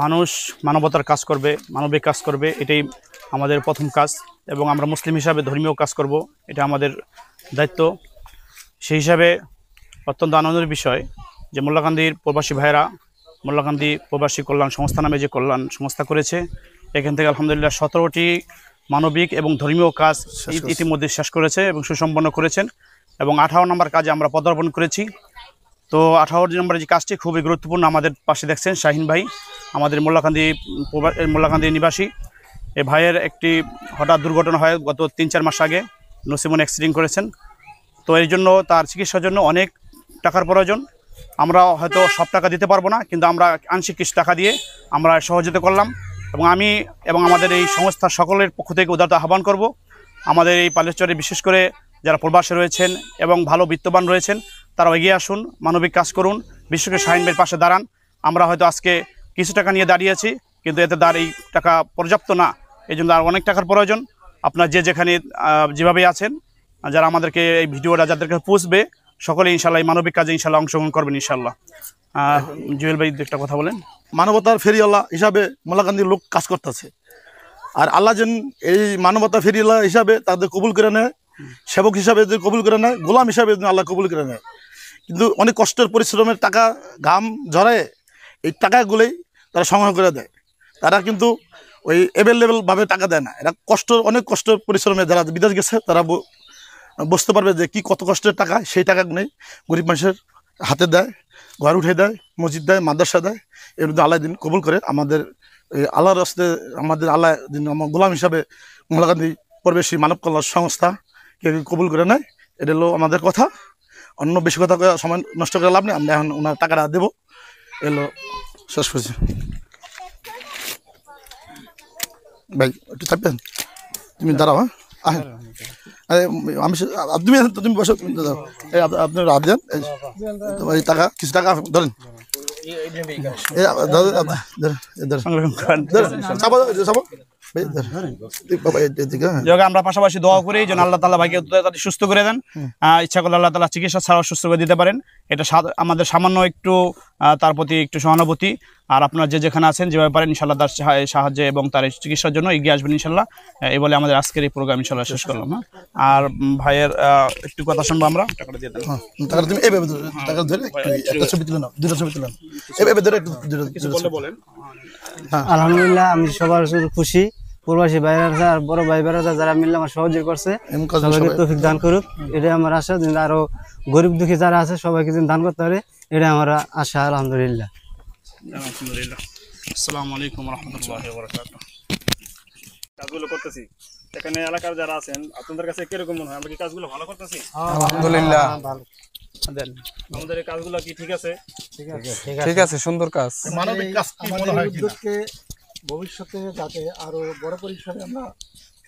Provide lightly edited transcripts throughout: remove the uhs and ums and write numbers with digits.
মানুষ মানবতার কাজ করবে, মানবিক কাজ করবে, এটাই আমাদের প্রথম কাজ। এবং আমরা মুসলিম হিসাবে ধর্মীয় কাজ করব, এটা আমাদের দায়িত্ব। সেই হিসাবে অত্যন্ত আনন্দের বিষয় যে মোল্লাকান্দির প্রবাসী ভাইয়েরা মোল্লাকান্দি প্রবাসী কল্যাণ সংস্থা নামে যে কল্যাণ সংস্থা করেছে, এখান থেকে আলহামদুলিল্লাহ 17টি মানবিক এবং ধর্মীয় কাজ ইতিমধ্যে শেষ করেছে এবং সুসম্পন্ন করেছেন। এবং 18 নম্বর কাজে আমরা পদার্পণ করেছি। তো 18 নম্বরের যে কাজটি খুবই গুরুত্বপূর্ণ। আমাদের পাশে দেখছেন শাহিন ভাই, আমাদের মোল্লাকান্দি নিবাসী। এই ভাইয়ের একটি হঠাৎ দুর্ঘটনা হয় গত 3-4 মাস আগে, নসিমন অ্যাক্সিডেন্ট করেছেন। তো এই জন্য তার চিকিৎসার জন্য অনেক টাকার প্রয়োজন। আমরা হয়তো সব টাকা দিতে পারবো না, কিন্তু আমরা আংশিক কিছু টাকা দিয়ে আমরা সহযোগিতা করলাম। এবং আমি এবং আমাদের এই সংস্থার সকলের পক্ষ থেকে উদারতা আহ্বান করব, আমাদের এই পালেশ্বরে বিশেষ করে যারা প্রবাসে রয়েছেন এবং ভালো বিত্তবান রয়েছেন, তারা এগিয়ে আসুন, মানবিক কাজ করুন, বিশেষ করে শাহিন ভাইয়ের পাশে দাঁড়ান। আমরা হয়তো আজকে কিছু টাকা নিয়ে দাঁড়িয়েছি, কিন্তু এতে এই টাকা পর্যাপ্ত না, এই জন্য আর অনেক টাকার প্রয়োজন। আপনার যেখানে যেভাবে আছেন, যারা আমাদেরকে এই ভিডিওটা যাদেরকে পৌঁছবে, সকলে ইনশাল্লাহ এই মানবিক কাজে ইনশাল্লাহ অংশগ্রহণ করবেন ইনশাল্লাহ। জুয়েল ভাই একটা কথা বলেন। মানবতার ফেরিওয়ালা হিসাবে মোল্লাকান্দির লোক কাজ করতেছে, আর আল্লাহ যেন এই মানবতা ফেরিওয়ালা হিসাবে তাদের কবুল করে নেয়, সেবক হিসাবে যদি কবুল করে নেয়, গোলাম হিসাবে আল্লাহ কবুল করে নেয়। কিন্তু অনেক কষ্টের পরিশ্রমের টাকা, ঘাম ঝরায় এই টাকাগুলোই তারা সংগ্রহ করে দেয়। তারা কিন্তু ওই অ্যাভেলেবেলভাবে টাকা দেয় না। এরা অনেক কষ্টের পরিশ্রমে যারা বিদেশ গেছে তারা বুঝতে পারবে যে কি কত কষ্টের টাকা। সেই টাকাগুলোই গরিব মানুষের হাতে দেয়, ঘর উঠে দেয়, মসজিদ দেয়, মাদ্রাসা দেয়। এর মধ্যে আল্লাহ দিন কবুল করে আমাদের আল্লাহর রাস্তায় আমাদের আল্লাহ দিন আমার গোলাম হিসাবে মোল্লাকান্দি পরিবেশী মানব কল্যাণ সংস্থা কে কবুল করে নেয়। এটা হলো আমাদের কথা। অন্য বেশি কথা সময় নষ্ট করে লাভ নেই। আমরা এখন ওনার টাকাটা দেবো, এলো শেষ করছি। ভাই একটু থাকবেন, তুমি দাঁড়াও। হ্যাঁ আমি তুমি বসো, আপনার হাত দেন, এই টাকা কিছু টাকা ধরেন। আমরা পাশাপাশি দোয়া করি যেন আল্লাহ তাআলা ভাইকে সুস্থ করে দেন। ইচ্ছা করলে আল্লাহ তাআলা চিকিৎসা ছাড়াও সুস্থ করে দিতে পারেন। এটা আমাদের সামান্য একটু তার প্রতি একটু সহানুভূতি। আর আপনারা যেখানে আছেন যেভাবে পারেন ইনশাল্লাহ তার সাহায্যে এবং তার চিকিৎসার জন্য এগিয়ে আসবেন ইনশাল্লাহ। এই বলে আমাদের আজকের এই প্রোগ্রাম ইনশাল্লাহ শেষ করলাম। হ্যাঁ, আর ভাইয়ের একটু কথা শুনবো আমরা। টাকাটা দিয়ে দেন। টাকাটা তুমি এভাবে টাকা ধরে একটা ছবি তুলে নাও, দুটো ছবি তুলে নাও, এভাবে ধরে একটু বলেন। আলহামদুলিল্লাহ, আমি সবার খুশি। প্রবাসী ভাইরা আর বড় ভাই ভাইরা যারা মিলে আমার সহযোগিতা করছে, সবাইকে তৌফিক দান করুক, এটাই আমার আশা। আরো গরিব দুঃখী যারা আছে সবাইকে দান করতে পারে, এটাই আমার আশা। আলহামদুলিল্লাহ। আসসালামু আলাইকুম ওয়া রাহমাতুল্লাহি ওয়া বারাকাতুহু। কাজগুলো করতেছি, এখানে এলাকার যারা আছেন আপনাদের কাছে কিরকম মনে হয়? আমরা কি কাজগুলো ভালো করতেছি? আলহামদুলিল্লাহ। আমাদের এই কাজগুলো কি ঠিক আছে? ঠিক আছে, সুন্দর কাজ। মানবিক কাজ কি মনে হয় ভবিষ্যতে যাতে আরো বড় পরিসরে আমরা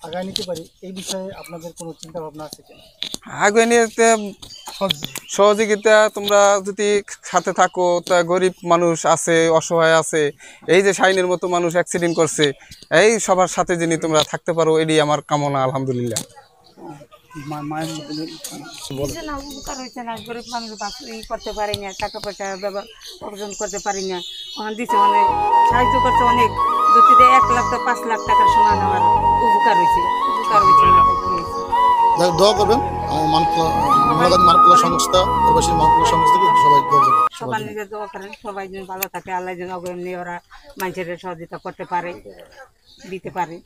আগায় নিতে পারি, এই বিষয়ে আপনাদের কোনো চিন্তা ভাবনা আছে কিনা? আগে নিতে সহযোগিতা তোমরা যদি সাথে থাকো, তা গরিব মানুষ আছে, অসহায় আছে, এই যে শাইনের মতো মানুষ অ্যাক্সিডেন্ট করছে, এই সবার সাথে যিনি তোমরা থাকতে পারো, এটাই আমার কামনা। আলহামদুলিল্লাহ। গরিব মানুষ করতে পারি না, টাকা পয়সা অর্জন করতে পারি না, দিচ্ছে অনেক সাহায্য করছে, অনেক 1 লাখ তো 5 লাখ টাকার সমান আমার উপকার হয়েছে। দোয়া করবেন মানব সংস্থা, প্রবাসী মানব সংস্থাকে সবাই দোয়া করবেন। সবার নিজের দোয়া করেন, সবাই যেন ভালো থাকে, আল্লাহ যেন ওরা মানুষের সহযোগিতা করতে পারে, দিতে পারে।